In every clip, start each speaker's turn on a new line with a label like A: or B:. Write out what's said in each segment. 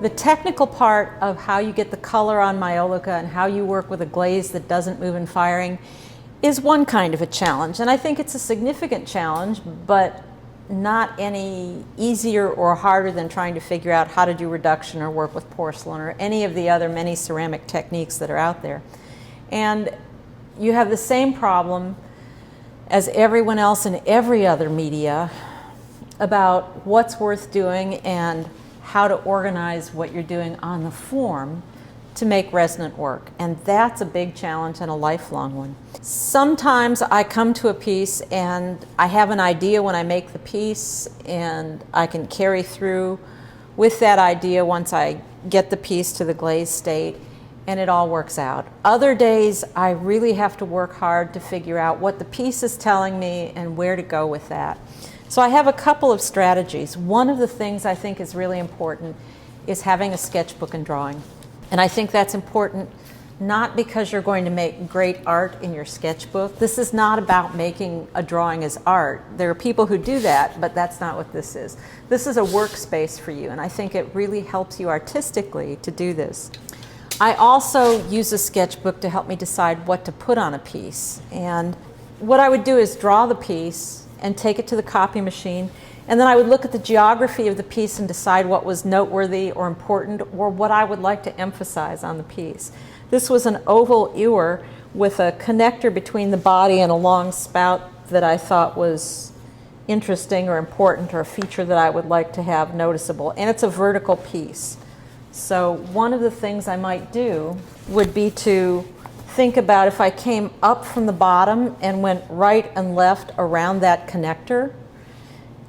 A: The technical part of how you get the color on Majolica and how you work with a glaze that doesn't move in firing is one kind of a challenge. And I think it's a significant challenge, but not any easier or harder than trying to figure out how to do reduction or work with porcelain or any of the other many ceramic techniques that are out there. And you have the same problem as everyone else in every other media about what's worth doing and how to organize what you're doing on the form to make resonant work. And that's a big challenge and a lifelong one. Sometimes I come to a piece and I have an idea when I make the piece, and I can carry through with that idea once I get the piece to the glaze state, and it all works out. Other days I really have to work hard to figure out what the piece is telling me and where to go with that. So I have a couple of strategies. One of the things I think is really important is having a sketchbook and drawing. And I think that's important not because you're going to make great art in your sketchbook. This is not about making a drawing as art. There are people who do that, but that's not what this is. This is a workspace for you, and I think it really helps you artistically to do this. I also use a sketchbook to help me decide what to put on a piece. And what I would do is draw the piece and take it to the copy machine, and then I would look at the geography of the piece and decide what was noteworthy or important or what I would like to emphasize on the piece. This was an oval ewer with a connector between the body and a long spout that I thought was interesting or important, or a feature that I would like to have noticeable. And it's a vertical piece. So one of the things I might do would be to think about if I came up from the bottom and went right and left around that connector,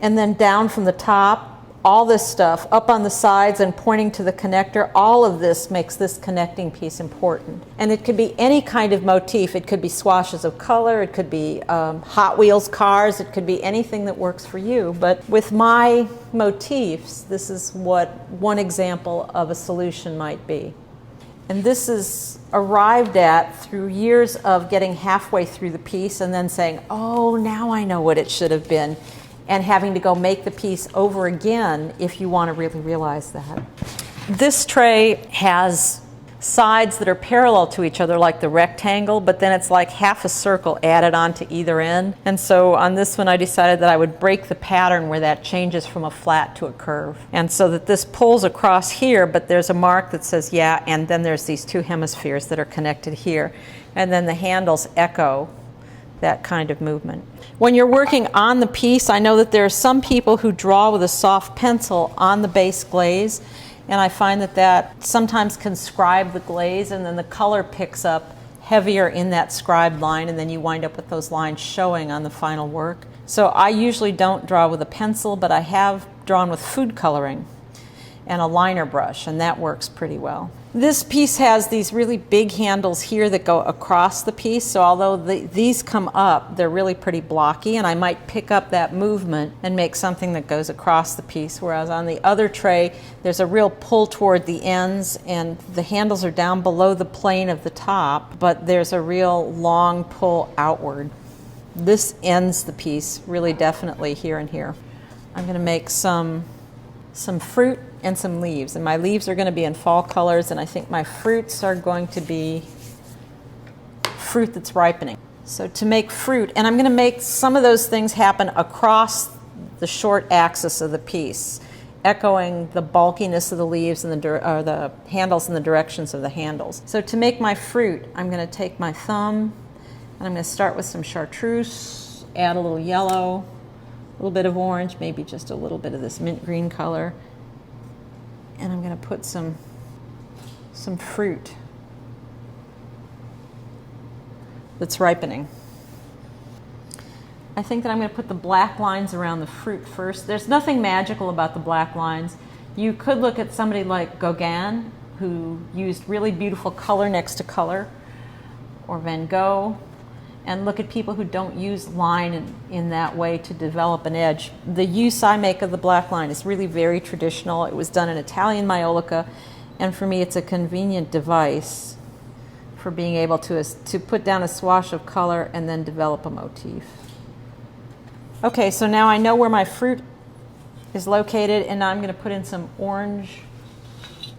A: and then down from the top, all this stuff up on the sides and pointing to the connector, all of this makes this connecting piece important. And it could be any kind of motif. It could be swashes of color, it could be Hot Wheels cars, it could be anything that works for you. But with my motifs, this is what one example of a solution might be. And this is arrived at through years of getting halfway through the piece and then saying, oh, now I know what it should have been, and having to go make the piece over again if you want to really realize that. This tray has sides that are parallel to each other like the rectangle, but then it's like half a circle added onto either end. And so on this one I decided that I would break the pattern where that changes from a flat to a curve. And so that this pulls across here, but there's a mark that says yeah, and then there's these two hemispheres that are connected here. And then the handles echo that kind of movement. When you're working on the piece, I know that there are some people who draw with a soft pencil on the base glaze, and I find that that sometimes can scribe the glaze, and then the color picks up heavier in that scribed line, and then you wind up with those lines showing on the final work. So I usually don't draw with a pencil, but I have drawn with food coloring and a liner brush, and that works pretty well. This piece has these really big handles here that go across the piece, so although these come up, they're really pretty blocky, and I might pick up that movement and make something that goes across the piece, whereas on the other tray, there's a real pull toward the ends, and the handles are down below the plane of the top, but there's a real long pull outward. This ends the piece really definitely here and here. I'm going to make some fruit and some leaves, and my leaves are going to be in fall colors, and I think my fruits are going to be fruit that's ripening. So to make fruit, and I'm going to make some of those things happen across the short axis of the piece, echoing the bulkiness of the leaves and the handles and the directions of the handles. So to make my fruit, I'm going to take my thumb and I'm going to start with some chartreuse, add a little yellow, a little bit of orange, maybe just a little bit of this mint green color, and I'm going to put some fruit that's ripening. I think that I'm going to put the black lines around the fruit first. There's nothing magical about the black lines. You could look at somebody like Gauguin, who used really beautiful color next to color, or Van Gogh, and look at people who don't use line in that way to develop an edge. The use I make of the black line is really very traditional. It was done in Italian Majolica, and for me it's a convenient device for being able to put down a swash of color and then develop a motif. Okay, so now I know where my fruit is located, and now I'm going to put in some orange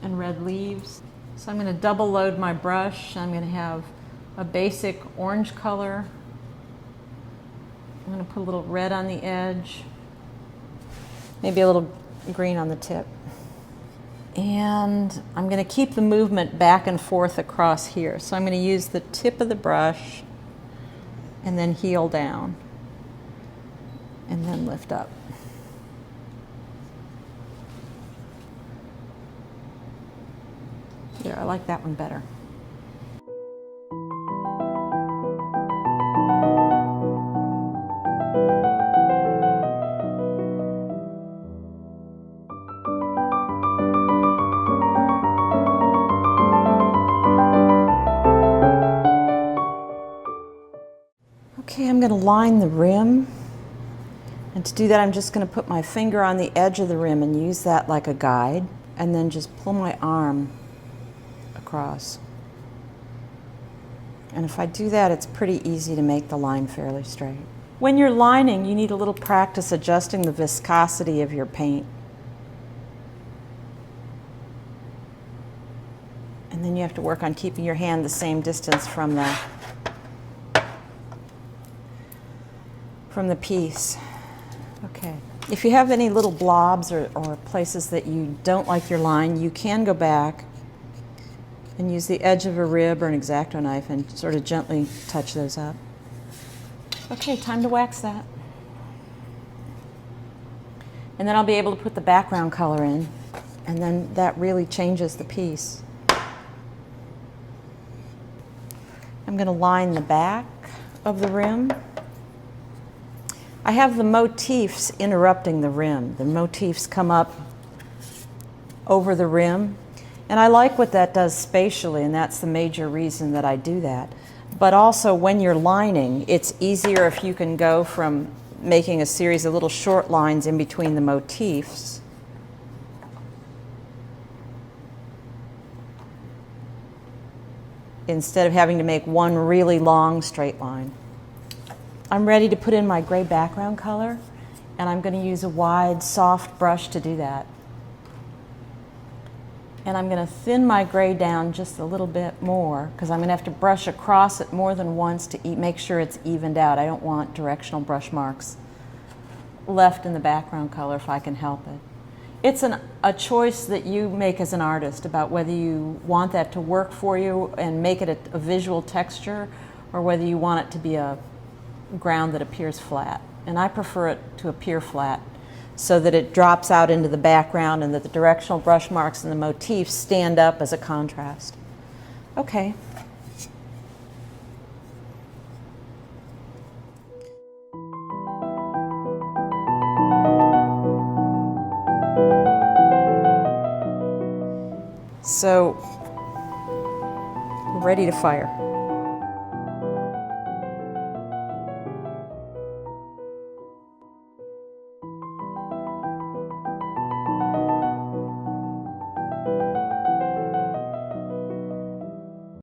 A: and red leaves. So I'm going to double load my brush. I'm going to have a basic orange color. I'm going to put a little red on the edge, maybe a little green on the tip. And I'm going to keep the movement back and forth across here. So I'm going to use the tip of the brush and then heel down and then lift up. There, I like that one better. Okay, I'm going to line the rim. And to do that, I'm just going to put my finger on the edge of the rim and use that like a guide, and then just pull my arm across. And if I do that, it's pretty easy to make the line fairly straight. When you're lining, you need a little practice adjusting the viscosity of your paint. And then you have to work on keeping your hand the same distance from the piece. Okay. If you have any little blobs or places that you don't like your line, you can go back and use the edge of a rib or an X-Acto knife and sort of gently touch those up. Okay, time to wax that. And then I'll be able to put the background color in, and then that really changes the piece. I'm going to line the back of the rim. I have the motifs interrupting the rim. The motifs come up over the rim, and I like what that does spatially, and that's the major reason that I do that. But also, when you're lining, it's easier if you can go from making a series of little short lines in between the motifs instead of having to make one really long straight line. I'm ready to put in my gray background color, and I'm going to use a wide, soft brush to do that. And I'm going to thin my gray down just a little bit more, because I'm going to have to brush across it more than once to make sure it's evened out. I don't want directional brush marks left in the background color if I can help it. It's a choice that you make as an artist about whether you want that to work for you and make it a visual texture, or whether you want it to be a ground that appears flat. And I prefer it to appear flat so that it drops out into the background and that the directional brush marks and the motifs stand up as a contrast. Okay. So, we're ready to fire.